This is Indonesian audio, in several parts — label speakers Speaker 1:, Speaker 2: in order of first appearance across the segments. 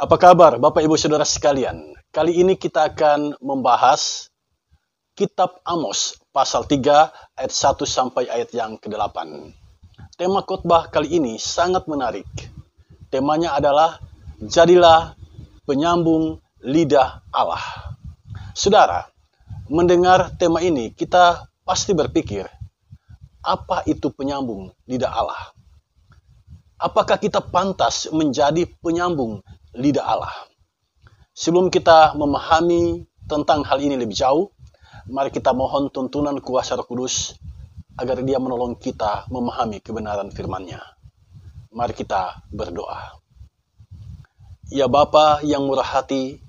Speaker 1: Apa kabar Bapak Ibu Saudara sekalian? Kali ini kita akan membahas Kitab Amos pasal 3 ayat 1 sampai ayat yang ke-8. Tema khotbah kali ini sangat menarik. Temanya adalah jadilah penyambung lidah Allah. Saudara, mendengar tema ini kita pasti berpikir, apa itu penyambung lidah Allah? Apakah kita pantas menjadi penyambung lidah Allah? Sebelum kita memahami tentang hal ini lebih jauh, mari kita mohon tuntunan kuasa Roh Kudus agar Dia menolong kita memahami kebenaran firman-Nya. Mari kita berdoa. Ya Bapa yang murah hati,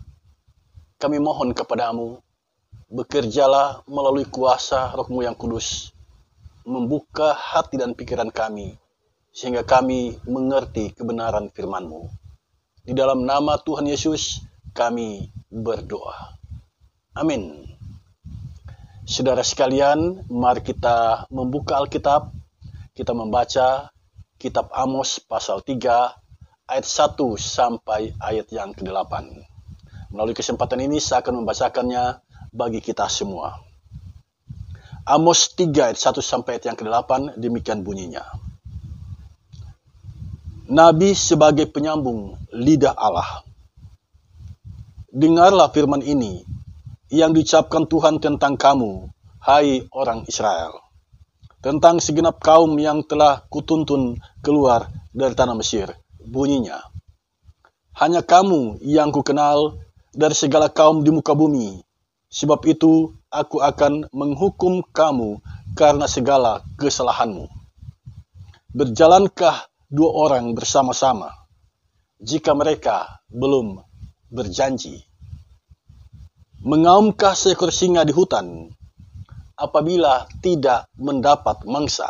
Speaker 1: kami mohon kepadamu, bekerjalah melalui kuasa Roh-Mu yang kudus, membuka hati dan pikiran kami, sehingga kami mengerti kebenaran firman-Mu. Di dalam nama Tuhan Yesus, kami berdoa. Amin. Saudara sekalian, mari kita membuka Alkitab. Kita membaca Kitab Amos pasal 3, ayat 1 sampai ayat yang ke-8. Melalui kesempatan ini, saya akan membacakannya bagi kita semua. Amos 3 ayat 1 sampai ayat yang ke-8, demikian bunyinya. Nabi sebagai penyambung lidah Allah. Dengarlah firman ini yang diucapkan Tuhan tentang kamu, hai orang Israel, tentang segenap kaum yang telah kutuntun keluar dari tanah Mesir. Bunyinya, hanya kamu yang kukenal dari segala kaum di muka bumi, sebab itu aku akan menghukum kamu karena segala kesalahanmu. Berjalankah dua orang bersama-sama jika mereka belum berjanji? Mengaumkah seekor singa di hutan apabila tidak mendapat mangsa?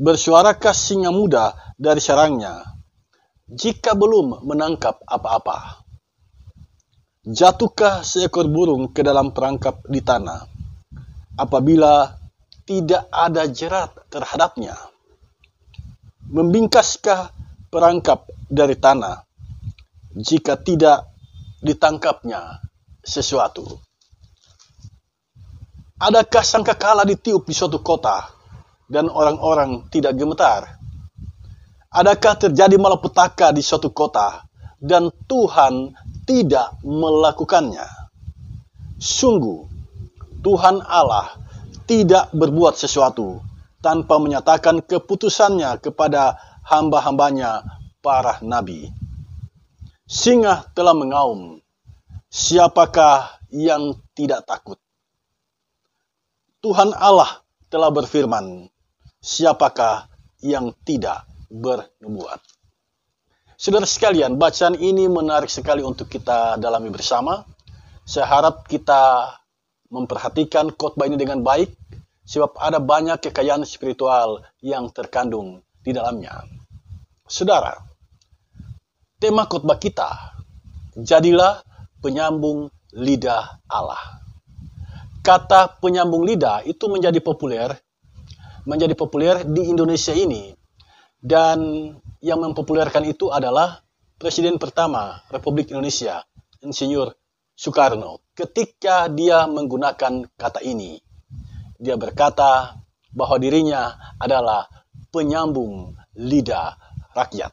Speaker 1: Bersuarakah singa muda dari sarangnya jika belum menangkap apa-apa? Jatuhkah seekor burung ke dalam perangkap di tanah apabila tidak ada jerat terhadapnya? Membingkaskah perangkap dari tanah jika tidak ditangkapnya sesuatu? Adakah sangkakala ditiup di suatu kota dan orang-orang tidak gemetar? Adakah terjadi malapetaka di suatu kota dan Tuhan tidak melakukannya? Sungguh, Tuhan Allah tidak berbuat sesuatu tanpa menyatakan keputusannya kepada hamba-hambanya para nabi. Singa telah mengaum, siapakah yang tidak takut? Tuhan Allah telah berfirman, siapakah yang tidak bernubuat? Saudara sekalian, bacaan ini menarik sekali untuk kita dalami bersama. Saya harap kita memperhatikan khotbah ini dengan baik, sebab ada banyak kekayaan spiritual yang terkandung di dalamnya. Saudara, tema khotbah kita, jadilah penyambung lidah Allah. Kata penyambung lidah itu menjadi populer di Indonesia ini. Dan yang mempopulerkan itu adalah Presiden pertama Republik Indonesia, Insinyur Soekarno. Ketika dia menggunakan kata ini, dia berkata bahwa dirinya adalah penyambung lidah rakyat.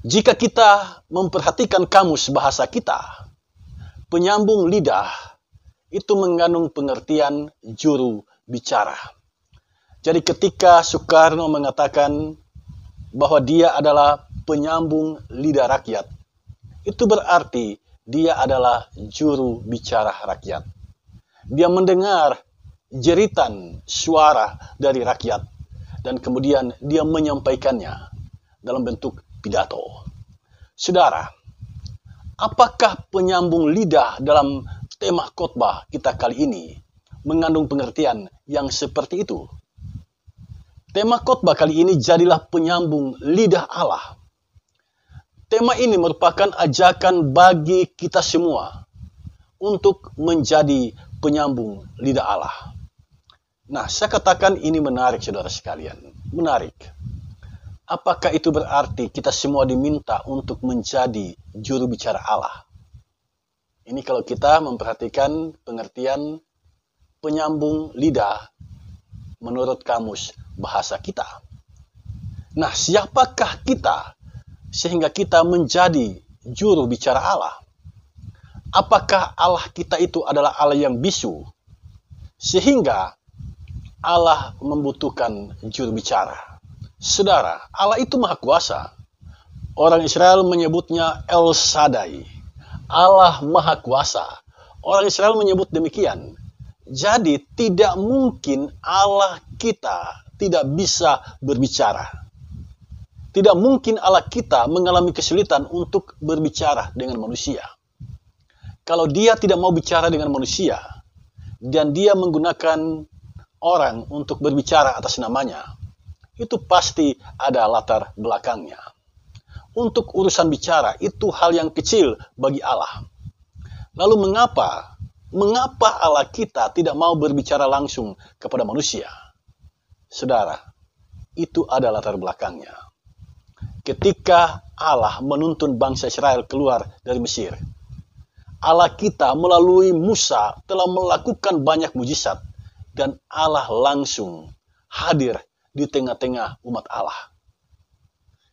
Speaker 1: Jika kita memperhatikan kamus bahasa kita, penyambung lidah itu mengandung pengertian juru bicara. Jadi ketika Soekarno mengatakan bahwa dia adalah penyambung lidah rakyat, itu berarti dia adalah juru bicara rakyat. Dia mendengar jeritan suara dari rakyat dan kemudian dia menyampaikannya dalam bentuk pidato. Saudara, apakah penyambung lidah dalam tema khotbah kita kali ini mengandung pengertian yang seperti itu? Tema khotbah kali ini jadilah penyambung lidah Allah. Tema ini merupakan ajakan bagi kita semua untuk menjadi penyambung lidah Allah. Nah, saya katakan ini menarik, saudara sekalian. Menarik. Apakah itu berarti kita semua diminta untuk menjadi juru bicara Allah? Ini kalau kita memperhatikan pengertian penyambung lidah menurut kamus bahasa kita. Nah, siapakah kita sehingga kita menjadi juru bicara Allah? Apakah Allah kita itu adalah Allah yang bisu sehingga Allah membutuhkan juru bicara? Saudara, Allah itu maha kuasa. Orang Israel menyebutnya El Shaddai, Allah maha kuasa. Orang Israel menyebut demikian. Jadi tidak mungkin Allah kita tidak bisa berbicara. Tidak mungkin Allah kita mengalami kesulitan untuk berbicara dengan manusia. Kalau dia tidak mau bicara dengan manusia, dan dia menggunakan orang untuk berbicara atas namanya, itu pasti ada latar belakangnya. Untuk urusan bicara, itu hal yang kecil bagi Allah. Lalu mengapa Allah kita tidak mau berbicara langsung kepada manusia? Saudara, itu ada latar belakangnya. Ketika Allah menuntun bangsa Israel keluar dari Mesir, Allah kita melalui Musa telah melakukan banyak mujizat, dan Allah langsung hadir di tengah-tengah umat Allah.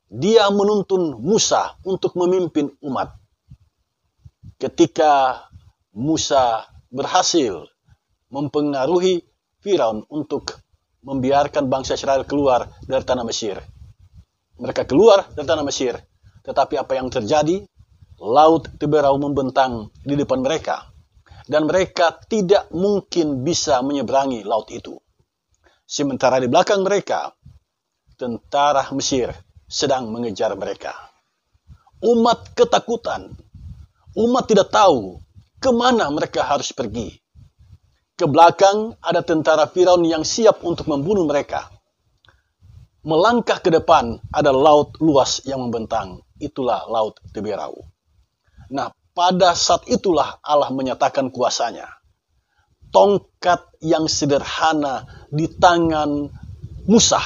Speaker 1: Dia menuntun Musa untuk memimpin umat. Ketika Musa berhasil mempengaruhi Firaun untuk membiarkan bangsa Israel keluar dari tanah Mesir. Mereka keluar dari tanah Mesir, tetapi apa yang terjadi? Laut Teberau membentang di depan mereka, dan mereka tidak mungkin bisa menyeberangi laut itu. Sementara di belakang mereka, tentara Mesir sedang mengejar mereka. Umat ketakutan. Umat tidak tahu kemana mereka harus pergi. Ke belakang ada tentara Firaun yang siap untuk membunuh mereka. Melangkah ke depan ada laut luas yang membentang. Itulah laut Teberau. Nah, pada saat itulah Allah menyatakan kuasanya. Tongkat yang sederhana di tangan Musa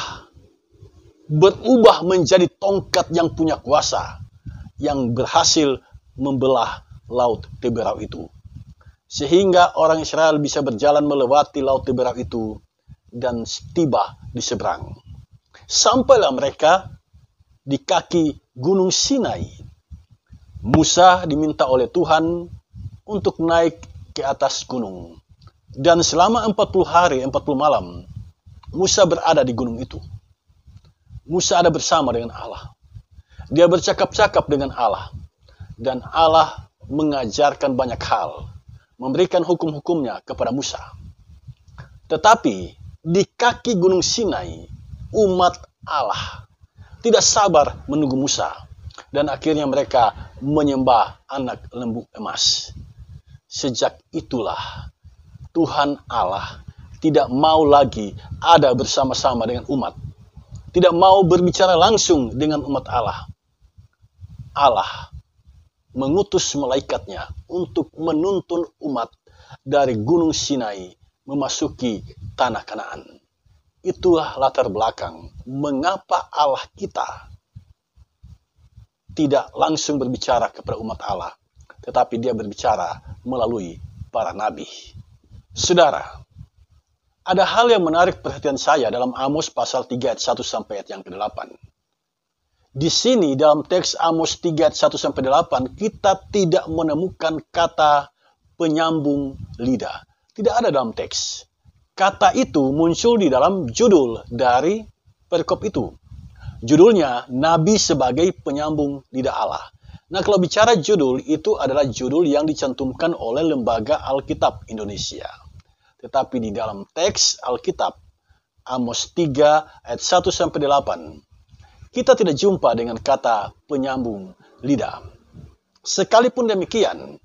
Speaker 1: berubah menjadi tongkat yang punya kuasa, yang berhasil membelah laut Teberau itu. Sehingga orang Israel bisa berjalan melewati laut Teberau itu dan tiba di seberang. Sampailah mereka di kaki Gunung Sinai. Musa diminta oleh Tuhan untuk naik ke atas gunung. Dan selama 40 hari, 40 malam, Musa berada di gunung itu. Musa ada bersama dengan Allah. Dia bercakap-cakap dengan Allah. Dan Allah mengajarkan banyak hal, memberikan hukum-hukumnya kepada Musa. Tetapi di kaki Gunung Sinai, umat Allah tidak sabar menunggu Musa. Dan akhirnya mereka menyembah anak lembu emas. Sejak itulah Tuhan Allah tidak mau lagi ada bersama-sama dengan umat. Tidak mau berbicara langsung dengan umat Allah. Allah mengutus malaikatnya untuk menuntun umat dari Gunung Sinai memasuki tanah Kanaan. Itulah latar belakang mengapa Allah kita tidak langsung berbicara kepada umat Allah, tetapi dia berbicara melalui para nabi. Saudara, ada hal yang menarik perhatian saya dalam Amos pasal 3 ayat 1 sampai ayat yang ke-8. Di sini dalam teks Amos 3 ayat 1 sampai 8 kita tidak menemukan kata penyambung lidah. Tidak ada dalam teks. Kata itu muncul di dalam judul dari perikop itu. Judulnya Nabi sebagai penyambung lidah Allah. Nah, kalau bicara judul, itu adalah judul yang dicantumkan oleh Lembaga Alkitab Indonesia. Tetapi di dalam teks Alkitab, Amos 3 ayat 1-8, kita tidak jumpa dengan kata penyambung lidah. Sekalipun demikian,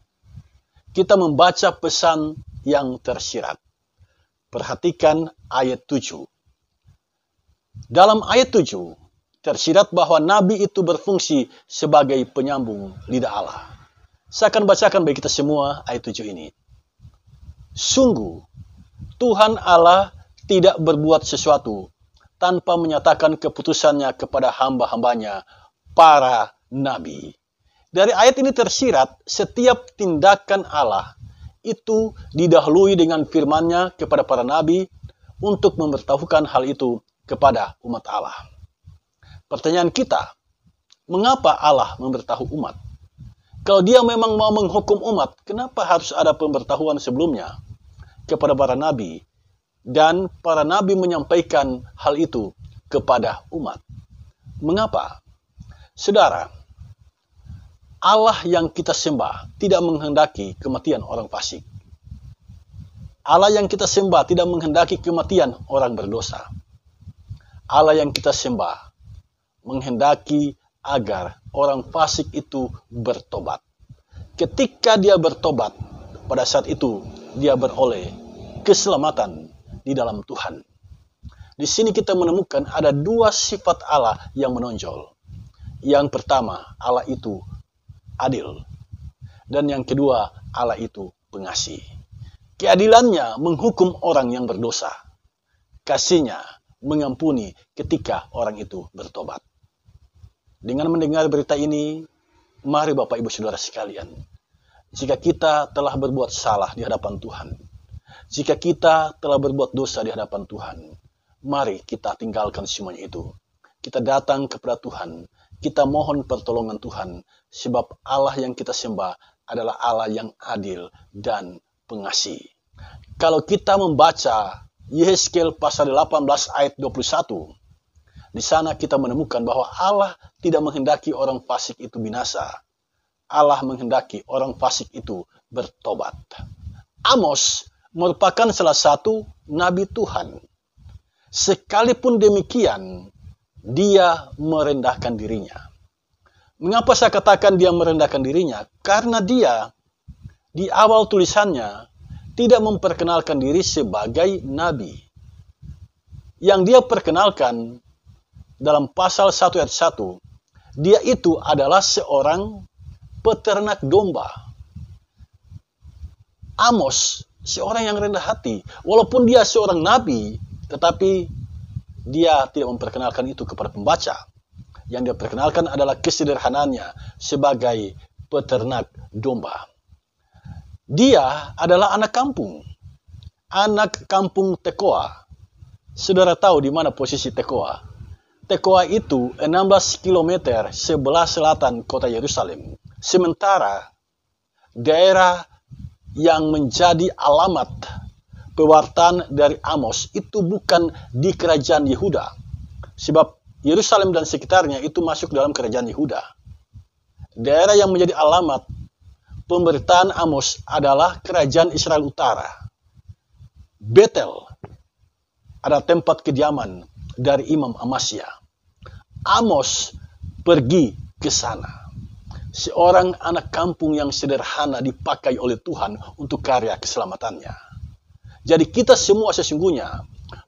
Speaker 1: kita membaca pesan yang tersirat. Perhatikan ayat 7. Dalam ayat 7, tersirat bahwa Nabi itu berfungsi sebagai penyambung lidah Allah. Saya akan bacakan bagi kita semua ayat 7 ini. Sungguh, Tuhan Allah tidak berbuat sesuatu tanpa menyatakan keputusannya kepada hamba-hambanya, para nabi. Dari ayat ini tersirat setiap tindakan Allah itu didahului dengan firman-Nya kepada para nabi untuk memberitahukan hal itu kepada umat Allah. Pertanyaan kita, mengapa Allah memberitahu umat? Kalau dia memang mau menghukum umat, kenapa harus ada pemberitahuan sebelumnya kepada para nabi? Dan para nabi menyampaikan hal itu kepada umat. Mengapa? Saudara, Allah yang kita sembah tidak menghendaki kematian orang fasik. Allah yang kita sembah tidak menghendaki kematian orang berdosa. Allah yang kita sembah menghendaki agar orang fasik itu bertobat. Ketika dia bertobat, pada saat itu dia beroleh keselamatan di dalam Tuhan. Di sini kita menemukan ada dua sifat Allah yang menonjol. Yang pertama, Allah itu adil. Dan yang kedua, Allah itu pengasih. Keadilannya menghukum orang yang berdosa. Kasihnya mengampuni ketika orang itu bertobat. Dengan mendengar berita ini, mari Bapak Ibu Saudara sekalian, jika kita telah berbuat salah di hadapan Tuhan, jika kita telah berbuat dosa di hadapan Tuhan, mari kita tinggalkan semuanya itu. Kita datang kepada Tuhan, kita mohon pertolongan Tuhan, sebab Allah yang kita sembah adalah Allah yang adil dan pengasih. Kalau kita membaca Yehezkiel pasal 18 ayat 21, di sana kita menemukan bahwa Allah tidak menghendaki orang fasik itu binasa. Allah menghendaki orang fasik itu bertobat. Amos merupakan salah satu nabi Tuhan. Sekalipun demikian, dia merendahkan dirinya. Mengapa saya katakan dia merendahkan dirinya? Karena dia di awal tulisannya tidak memperkenalkan diri sebagai nabi. Yang dia perkenalkan dalam pasal 1 ayat 1, dia itu adalah seorang peternak domba. Amos, seorang yang rendah hati. Walaupun dia seorang nabi, tetapi dia tidak memperkenalkan itu kepada pembaca. Yang dia perkenalkan adalah kesederhanaannya sebagai peternak domba. Dia adalah anak kampung. Anak kampung Tekoa. Saudara tahu di mana posisi Tekoa? Tekoa itu 16 km sebelah selatan kota Yerusalem. Sementara daerah yang menjadi alamat pewartaan dari Amos itu bukan di kerajaan Yehuda. Sebab Yerusalem dan sekitarnya itu masuk dalam kerajaan Yehuda. Daerah yang menjadi alamat pemberitaan Amos adalah kerajaan Israel Utara. Betel ada tempat kediaman dari Imam Amasya. Amos pergi ke sana. Seorang anak kampung yang sederhana dipakai oleh Tuhan untuk karya keselamatannya. Jadi kita semua sesungguhnya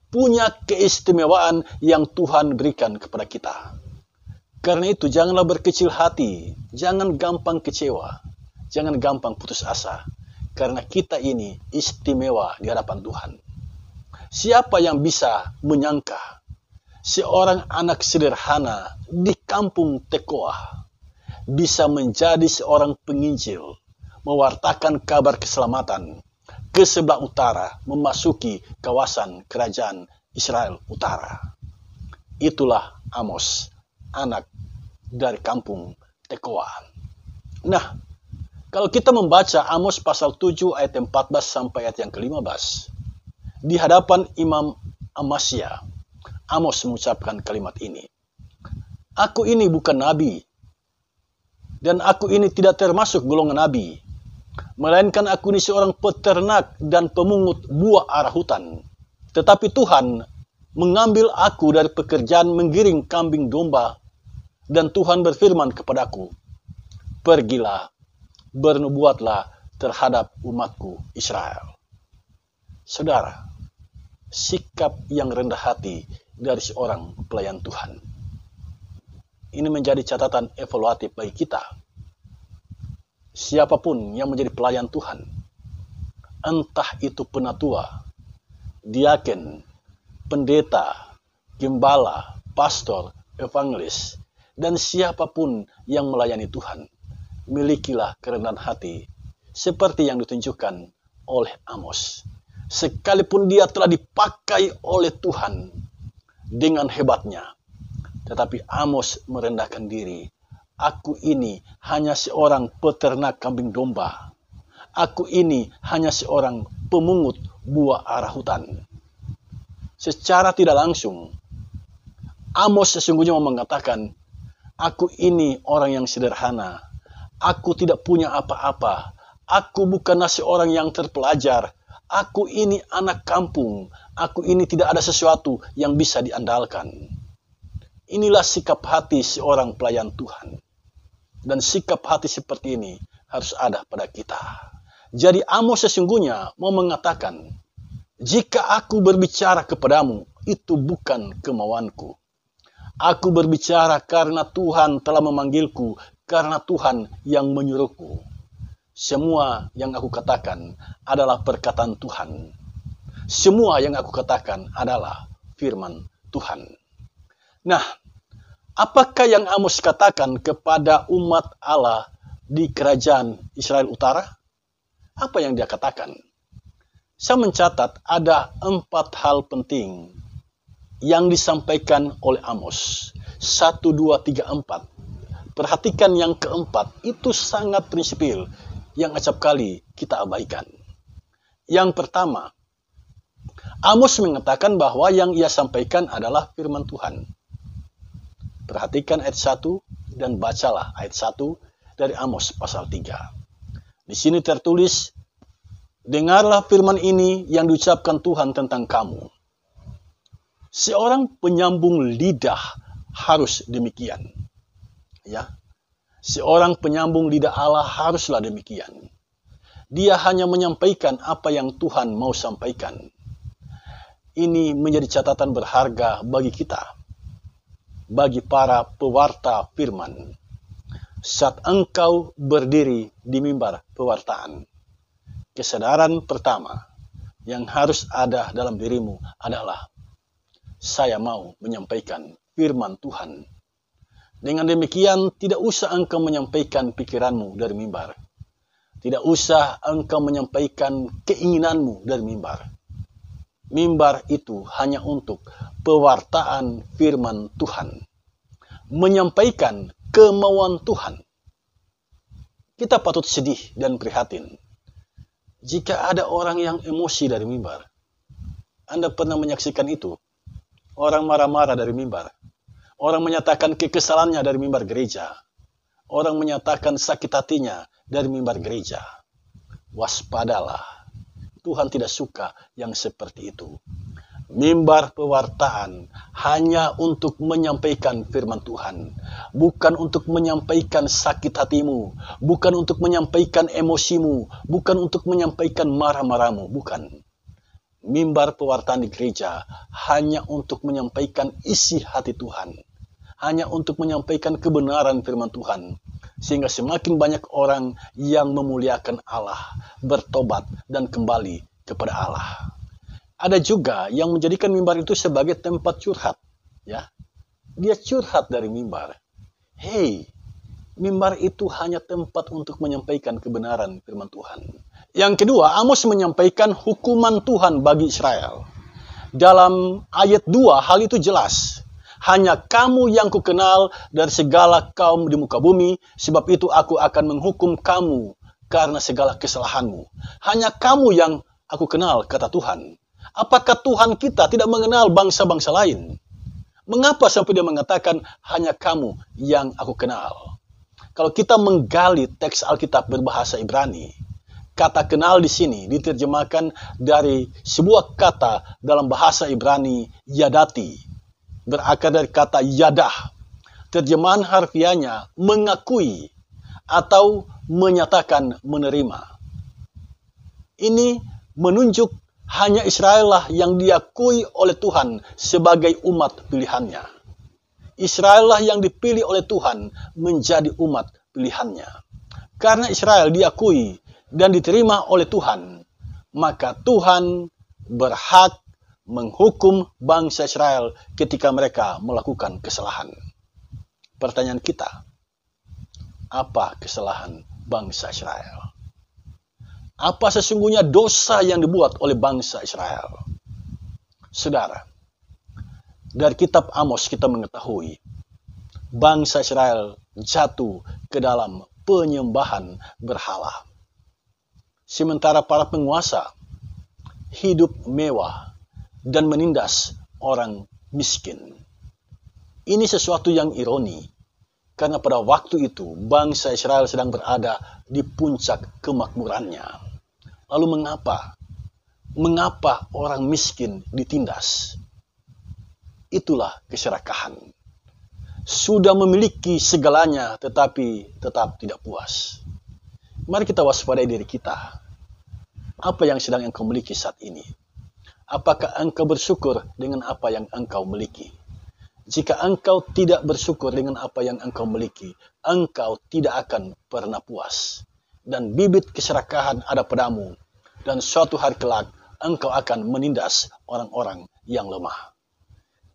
Speaker 1: punya keistimewaan yang Tuhan berikan kepada kita. Karena itu janganlah berkecil hati, jangan gampang kecewa, jangan gampang putus asa. Karena kita ini istimewa di hadapan Tuhan. Siapa yang bisa menyangka seorang anak sederhana di kampung Tekoa bisa menjadi seorang penginjil, mewartakan kabar keselamatan ke sebelah utara, memasuki kawasan kerajaan Israel Utara. Itulah Amos, anak dari kampung Tekoa. Nah, kalau kita membaca Amos pasal 7 ayat 14 sampai ayat yang ke-15, di hadapan Imam Amasya, Amos mengucapkan kalimat ini. Aku ini bukan nabi, dan aku ini tidak termasuk golongan nabi, melainkan aku ini seorang peternak dan pemungut buah arah hutan. Tetapi Tuhan mengambil aku dari pekerjaan menggiring kambing domba, dan Tuhan berfirman kepadaku, pergilah, bernubuatlah terhadap umatku Israel. Saudara, sikap yang rendah hati dari seorang pelayan Tuhan. Ini menjadi catatan evaluatif bagi kita. Siapapun yang menjadi pelayan Tuhan, entah itu penatua, diaken, pendeta, gembala, pastor, evangelis, dan siapapun yang melayani Tuhan, milikilah kerendahan hati seperti yang ditunjukkan oleh Amos. Sekalipun dia telah dipakai oleh Tuhan dengan hebatnya, tetapi Amos merendahkan diri. Aku ini hanya seorang peternak kambing domba. Aku ini hanya seorang pemungut buah arah hutan. Secara tidak langsung, Amos sesungguhnya mengatakan, aku ini orang yang sederhana. Aku tidak punya apa-apa. Aku bukanlah seorang yang terpelajar. Aku ini anak kampung. Aku ini tidak ada sesuatu yang bisa diandalkan. Inilah sikap hati seorang pelayan Tuhan. Dan sikap hati seperti ini harus ada pada kita. Jadi Amos sesungguhnya mau mengatakan, jika aku berbicara kepadamu, itu bukan kemauanku. Aku berbicara karena Tuhan telah memanggilku, karena Tuhan yang menyuruhku. Semua yang aku katakan adalah perkataan Tuhan. Semua yang aku katakan adalah firman Tuhan. Nah, apakah yang Amos katakan kepada umat Allah di kerajaan Israel Utara? Apa yang dia katakan? Saya mencatat ada 4 hal penting yang disampaikan oleh Amos. 1, 2, 3, 4. Perhatikan yang keempat, itu sangat prinsipil yang acap kali kita abaikan. Yang pertama, Amos mengatakan bahwa yang ia sampaikan adalah firman Tuhan. Perhatikan ayat 1 dan bacalah ayat 1 dari Amos pasal 3. Di sini tertulis, dengarlah firman ini yang diucapkan Tuhan tentang kamu. Seorang penyambung lidah harus demikian. Ya, seorang penyambung lidah Allah haruslah demikian. Dia hanya menyampaikan apa yang Tuhan mau sampaikan. Ini menjadi catatan berharga bagi kita, bagi para pewarta firman. Saat engkau berdiri di mimbar pewartaan, kesadaran pertama yang harus ada dalam dirimu adalah, saya mau menyampaikan firman Tuhan. Dengan demikian, tidak usah engkau menyampaikan pikiranmu dari mimbar. Tidak usah engkau menyampaikan keinginanmu dari mimbar. Mimbar itu hanya untuk pewartaan firman Tuhan. Menyampaikan kemauan Tuhan. Kita patut sedih dan prihatin jika ada orang yang emosi dari mimbar. Anda pernah menyaksikan itu? Orang marah-marah dari mimbar. Orang menyatakan kekesalannya dari mimbar gereja. Orang menyatakan sakit hatinya dari mimbar gereja. Waspadalah. Tuhan tidak suka yang seperti itu. Mimbar pewartaan hanya untuk menyampaikan firman Tuhan. Bukan untuk menyampaikan sakit hatimu. Bukan untuk menyampaikan emosimu. Bukan untuk menyampaikan marah-marahmu. Bukan. Mimbar pewartaan di gereja hanya untuk menyampaikan isi hati Tuhan. Hanya untuk menyampaikan kebenaran firman Tuhan. Sehingga semakin banyak orang yang memuliakan Allah, bertobat dan kembali kepada Allah. Ada juga yang menjadikan mimbar itu sebagai tempat curhat. Ya, dia curhat dari mimbar. Hei, mimbar itu hanya tempat untuk menyampaikan kebenaran firman Tuhan. Yang kedua, Amos menyampaikan hukuman Tuhan bagi Israel. Dalam ayat 2, hal itu jelas. Hanya kamu yang kukenal dari segala kaum di muka bumi, sebab itu aku akan menghukum kamu karena segala kesalahanmu. Hanya kamu yang aku kenal, kata Tuhan. Apakah Tuhan kita tidak mengenal bangsa-bangsa lain? Mengapa sampai dia mengatakan hanya kamu yang aku kenal? Kalau kita menggali teks Alkitab berbahasa Ibrani, kata kenal di sini diterjemahkan dari sebuah kata dalam bahasa Ibrani, yadati. Berakar dari kata yadah. Terjemahan harfiahnya mengakui atau menyatakan menerima. Ini menunjuk hanya Israel lah yang diakui oleh Tuhan sebagai umat pilihannya. Israel lah yang dipilih oleh Tuhan menjadi umat pilihannya. Karena Israel diakui dan diterima oleh Tuhan, maka Tuhan berhak menghukum bangsa Israel ketika mereka melakukan kesalahan. Pertanyaan kita, apa kesalahan bangsa Israel? Apa sesungguhnya dosa yang dibuat oleh bangsa Israel? Saudara, dari kitab Amos kita mengetahui bangsa Israel jatuh ke dalam penyembahan berhala. Sementara para penguasa hidup mewah dan menindas orang miskin. Ini sesuatu yang ironi, karena pada waktu itu bangsa Israel sedang berada di puncak kemakmurannya. Lalu mengapa orang miskin ditindas? Itulah keserakahan. Sudah memiliki segalanya tetapi tetap tidak puas. Mari kita waspadai diri kita. Apa yang sedang engkau miliki saat ini? Apakah engkau bersyukur dengan apa yang engkau miliki? Jika engkau tidak bersyukur dengan apa yang engkau miliki, engkau tidak akan pernah puas. Dan bibit keserakahan ada padamu, dan suatu hari kelak engkau akan menindas orang-orang yang lemah.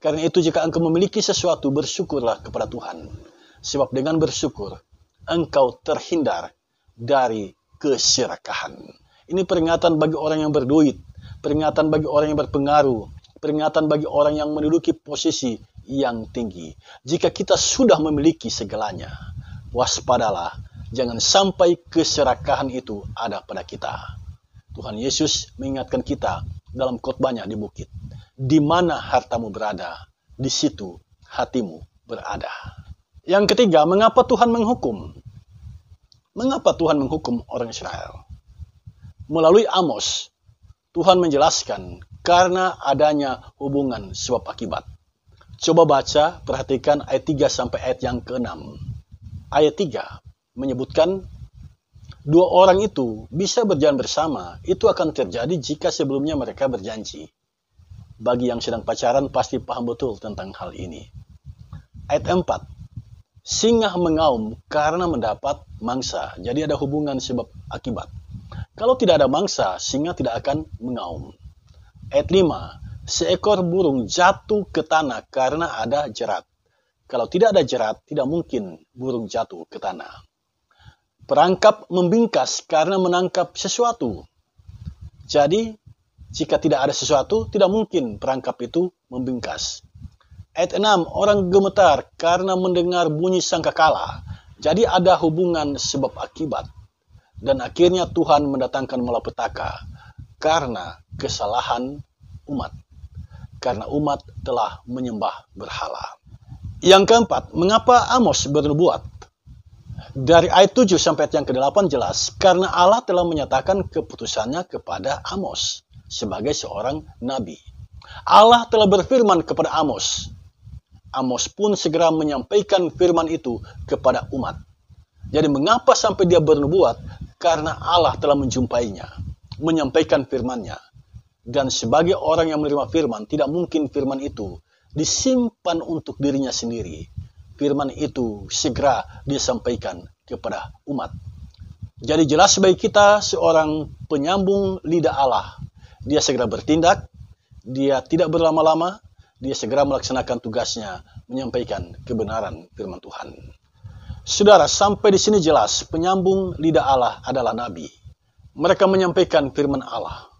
Speaker 1: Karena itu jika engkau memiliki sesuatu, bersyukurlah kepada Tuhan. Sebab dengan bersyukur, engkau terhindar dari keserakahan. Ini peringatan bagi orang yang berduit, peringatan bagi orang yang berpengaruh, peringatan bagi orang yang menduduki posisi yang tinggi. Jika kita sudah memiliki segalanya, waspadalah, jangan sampai keserakahan itu ada pada kita. Tuhan Yesus mengingatkan kita dalam khotbahnya di bukit. Di mana hartamu berada, di situ hatimu berada. Yang ketiga, mengapa Tuhan menghukum? Mengapa Tuhan menghukum orang Israel? Melalui Amos, Tuhan menjelaskan karena adanya hubungan sebab akibat. Coba baca, perhatikan ayat 3 sampai ayat yang ke-6. Ayat 3 menyebutkan dua orang itu bisa berjalan bersama. Itu akan terjadi jika sebelumnya mereka berjanji. Bagi yang sedang pacaran pasti paham betul tentang hal ini. Ayat 4. Singa mengaum karena mendapat mangsa. Jadi ada hubungan sebab akibat. Kalau tidak ada mangsa, singa tidak akan mengaum. Ayat 5. Seekor burung jatuh ke tanah karena ada jerat. Kalau tidak ada jerat, tidak mungkin burung jatuh ke tanah. Perangkap membingkas karena menangkap sesuatu. Jadi, jika tidak ada sesuatu, tidak mungkin perangkap itu membingkas. Ayat 6, orang gemetar karena mendengar bunyi sangkakala. Jadi ada hubungan sebab akibat. Dan akhirnya Tuhan mendatangkan malapetaka karena kesalahan umat. Karena umat telah menyembah berhala. Yang keempat, mengapa Amos bernubuat? Dari ayat 7 sampai ayat yang ke-8 jelas, karena Allah telah menyatakan keputusannya kepada Amos sebagai seorang nabi. Allah telah berfirman kepada Amos. Amos pun segera menyampaikan firman itu kepada umat. Jadi mengapa sampai dia bernubuat? Karena Allah telah menjumpainya, menyampaikan firman-Nya. Dan sebagai orang yang menerima firman, tidak mungkin firman itu disimpan untuk dirinya sendiri. Firman itu segera disampaikan kepada umat. Jadi jelas bagi kita seorang penyambung lidah Allah. Dia segera bertindak, dia tidak berlama-lama, dia segera melaksanakan tugasnya menyampaikan kebenaran firman Tuhan. Saudara, sampai di sini jelas penyambung lidah Allah adalah nabi. Mereka menyampaikan firman Allah.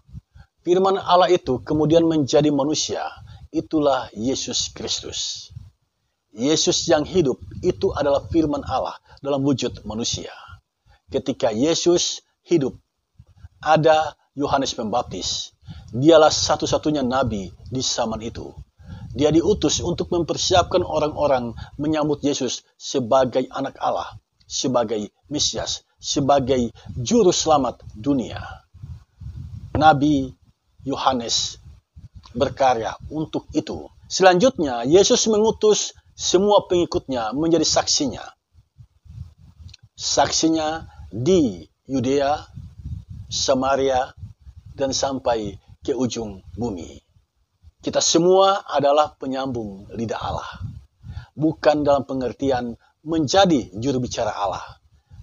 Speaker 1: Firman Allah itu kemudian menjadi manusia. Itulah Yesus Kristus. Yesus yang hidup itu adalah firman Allah dalam wujud manusia. Ketika Yesus hidup, ada Yohanes Pembaptis. Dialah satu-satunya nabi di zaman itu. Dia diutus untuk mempersiapkan orang-orang menyambut Yesus sebagai anak Allah, sebagai Mesias, sebagai juru selamat dunia. Nabi Yohanes berkarya untuk itu. Selanjutnya, Yesus mengutus semua pengikutnya menjadi saksinya. Saksinya di Yudea, Samaria, dan sampai ke ujung bumi. Kita semua adalah penyambung lidah Allah. Bukan dalam pengertian menjadi juru bicara Allah.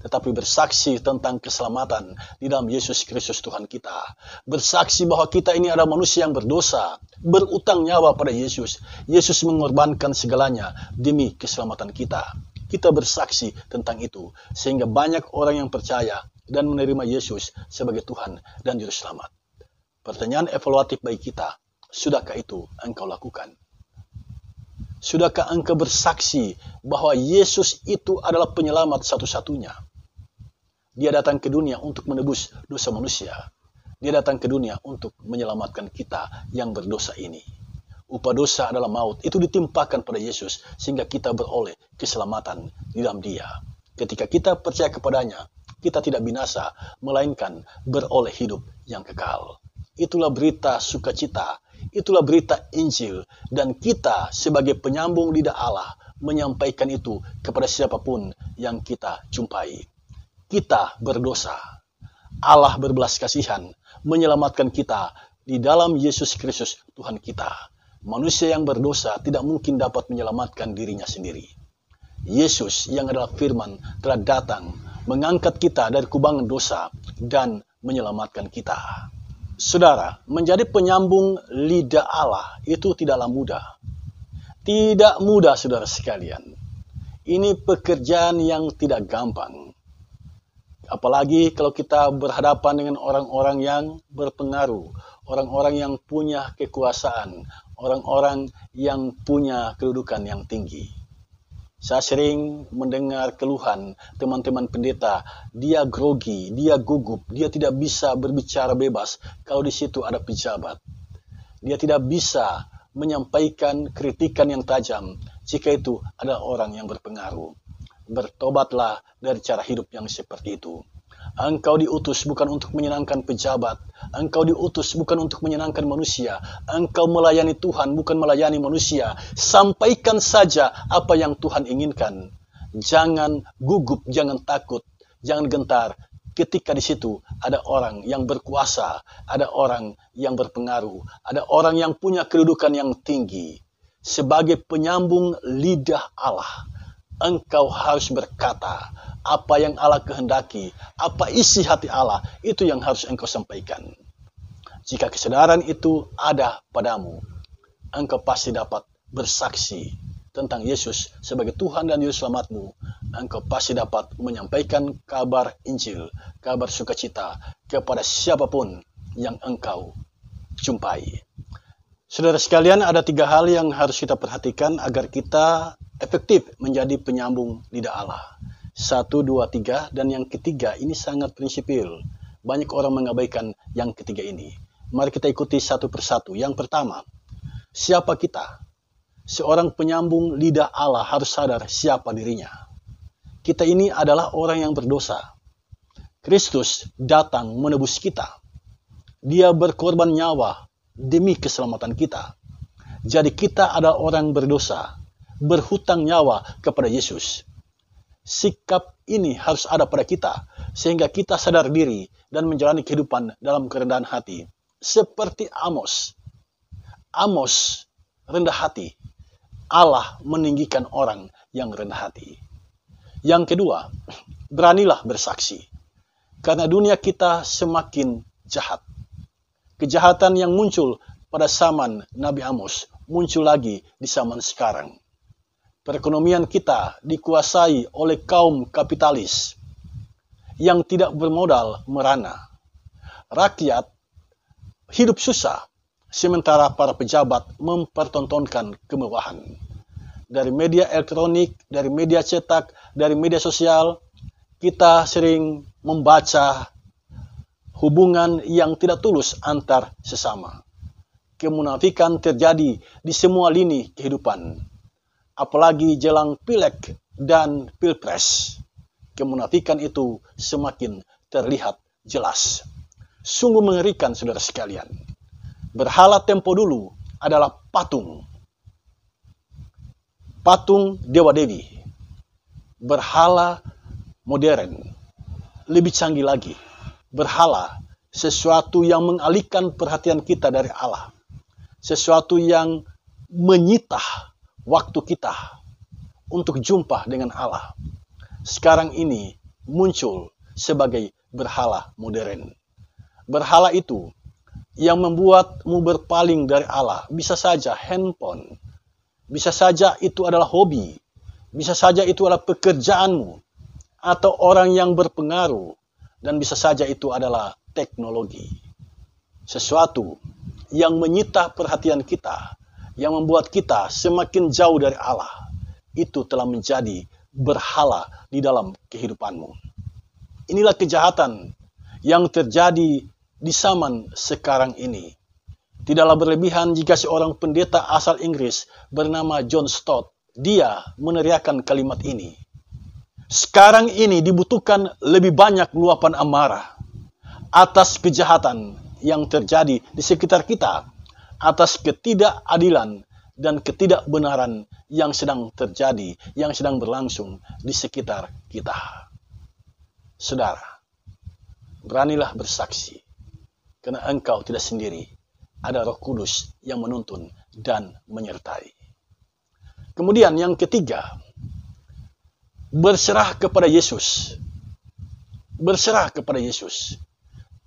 Speaker 1: tetapi bersaksi tentang keselamatan di dalam Yesus Kristus Tuhan kita. Bersaksi bahwa kita ini adalah manusia yang berdosa, berutang nyawa pada Yesus. Yesus mengorbankan segalanya demi keselamatan kita. Kita bersaksi tentang itu, sehingga banyak orang yang percaya dan menerima Yesus sebagai Tuhan dan Juru Selamat. Pertanyaan evaluatif bagi kita, sudahkah itu engkau lakukan? Sudahkah engkau bersaksi bahwa Yesus itu adalah penyelamat satu-satunya? Dia datang ke dunia untuk menebus dosa manusia. Dia datang ke dunia untuk menyelamatkan kita yang berdosa ini. Upah dosa adalah maut. Itu ditimpakan pada Yesus sehingga kita beroleh keselamatan di dalam Dia. Ketika kita percaya kepadanya, kita tidak binasa, melainkan beroleh hidup yang kekal. Itulah berita sukacita. Itulah berita Injil, dan kita sebagai penyambung lidah Allah menyampaikan itu kepada siapapun yang kita jumpai. Kita berdosa. Allah berbelas kasihan menyelamatkan kita di dalam Yesus Kristus Tuhan kita. Manusia yang berdosa tidak mungkin dapat menyelamatkan dirinya sendiri. Yesus yang adalah firman telah datang mengangkat kita dari kubangan dosa dan menyelamatkan kita. Saudara, menjadi penyambung lidah Allah itu tidaklah mudah. Tidak mudah, saudara sekalian. Ini pekerjaan yang tidak gampang. Apalagi kalau kita berhadapan dengan orang-orang yang berpengaruh, orang-orang yang punya kekuasaan, orang-orang yang punya kedudukan yang tinggi. Saya sering mendengar keluhan teman-teman pendeta, dia grogi, dia gugup, dia tidak bisa berbicara bebas kalau di situ ada pejabat. Dia tidak bisa menyampaikan kritikan yang tajam jika itu adalah orang yang berpengaruh. Bertobatlah dari cara hidup yang seperti itu. Engkau diutus bukan untuk menyenangkan pejabat. Engkau diutus bukan untuk menyenangkan manusia. Engkau melayani Tuhan bukan melayani manusia. Sampaikan saja apa yang Tuhan inginkan. Jangan gugup, jangan takut, jangan gentar. Ketika di situ ada orang yang berkuasa, ada orang yang berpengaruh, ada orang yang punya kedudukan yang tinggi. Sebagai penyambung lidah Allah, engkau harus berkata apa yang Allah kehendaki, apa isi hati Allah, itu yang harus engkau sampaikan. Jika kesadaran itu ada padamu, engkau pasti dapat bersaksi tentang Yesus sebagai Tuhan dan Juru Selamatmu. Engkau pasti dapat menyampaikan kabar Injil, kabar sukacita kepada siapapun yang engkau jumpai. Saudara sekalian, ada 3 hal yang harus kita perhatikan agar kita efektif menjadi penyambung lidah Allah. 1, 2, 3, dan yang ketiga ini sangat prinsipil. Banyak orang mengabaikan yang ketiga ini. Mari kita ikuti satu persatu. Yang pertama, siapa kita? Seorang penyambung lidah Allah harus sadar siapa dirinya. Kita ini adalah orang yang berdosa. Kristus datang menebus kita. Dia berkorban nyawa demi keselamatan kita. Jadi kita adalah orang berdosa, berhutang nyawa kepada Yesus. Sikap ini harus ada pada kita, sehingga kita sadar diri dan menjalani kehidupan dalam kerendahan hati. Seperti Amos. Amos rendah hati. Allah meninggikan orang yang rendah hati. Yang kedua, beranilah bersaksi. Karena dunia kita semakin jahat. Kejahatan yang muncul pada zaman Nabi Amos muncul lagi di zaman sekarang. Perekonomian kita dikuasai oleh kaum kapitalis yang tidak bermodal merana. Rakyat hidup susah, sementara para pejabat mempertontonkan kemewahan. Dari media elektronik, dari media cetak, dari media sosial, kita sering membaca hubungan yang tidak tulus antar sesama. Kemunafikan terjadi di semua lini kehidupan. Apalagi jelang Pileg dan Pilpres. Kemunafikan itu semakin terlihat jelas. Sungguh mengerikan, saudara sekalian. Berhala tempo dulu adalah patung. Patung dewa-dewi. Berhala modern lebih canggih lagi. Berhala sesuatu yang mengalihkan perhatian kita dari Allah. Sesuatu yang menyita waktu kita untuk jumpa dengan Allah. Sekarang ini muncul sebagai berhala modern. Berhala itu yang membuatmu berpaling dari Allah. Bisa saja handphone, bisa saja itu adalah hobi, bisa saja itu adalah pekerjaanmu, atau orang yang berpengaruh, dan bisa saja itu adalah teknologi. Sesuatu yang menyita perhatian kita, yang membuat kita semakin jauh dari Allah, itu telah menjadi berhala di dalam kehidupanmu. Inilah kejahatan yang terjadi di zaman sekarang ini. Tidaklah berlebihan jika seorang pendeta asal Inggris bernama John Stott, dia meneriakkan kalimat ini. Sekarang ini dibutuhkan lebih banyak luapan amarah atas kejahatan yang terjadi di sekitar kita, atas ketidakadilan dan ketidakbenaran yang sedang terjadi, yang sedang berlangsung di sekitar kita. Saudara, beranilah bersaksi, karena engkau tidak sendiri. Ada Roh Kudus yang menuntun dan menyertai. Kemudian yang ketiga, berserah kepada Yesus. Berserah kepada Yesus.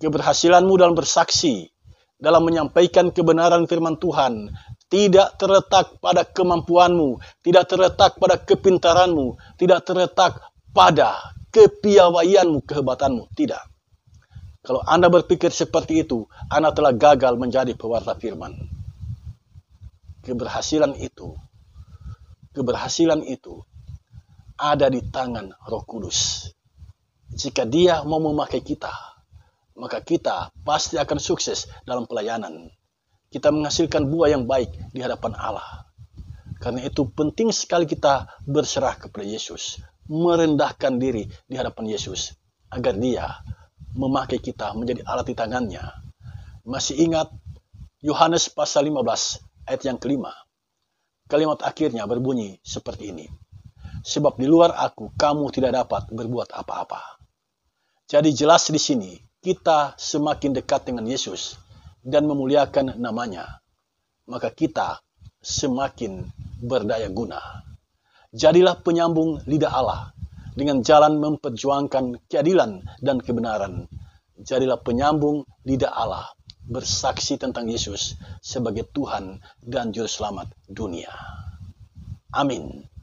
Speaker 1: Keberhasilanmu dalam bersaksi, dalam menyampaikan kebenaran firman Tuhan, tidak terletak pada kemampuanmu, tidak terletak pada kepintaranmu, tidak terletak pada kepiawaianmu, kehebatanmu. Tidak. Kalau Anda berpikir seperti itu, Anda telah gagal menjadi pewarta firman. Keberhasilan itu ada di tangan Roh Kudus. Jika Dia mau memakai kita, maka kita pasti akan sukses dalam pelayanan. Kita menghasilkan buah yang baik di hadapan Allah. Karena itu penting sekali kita berserah kepada Yesus, merendahkan diri di hadapan Yesus, agar Dia memakai kita menjadi alat di tangannya. Masih ingat Yohanes pasal 15 ayat yang kelima. Kalimat akhirnya berbunyi seperti ini. Sebab di luar aku, kamu tidak dapat berbuat apa-apa. Jadi jelas di sini, kita semakin dekat dengan Yesus dan memuliakan namanya, maka kita semakin berdaya guna. Jadilah penyambung lidah Allah dengan jalan memperjuangkan keadilan dan kebenaran. Jadilah penyambung lidah Allah, bersaksi tentang Yesus sebagai Tuhan dan Juru Selamat dunia. Amin.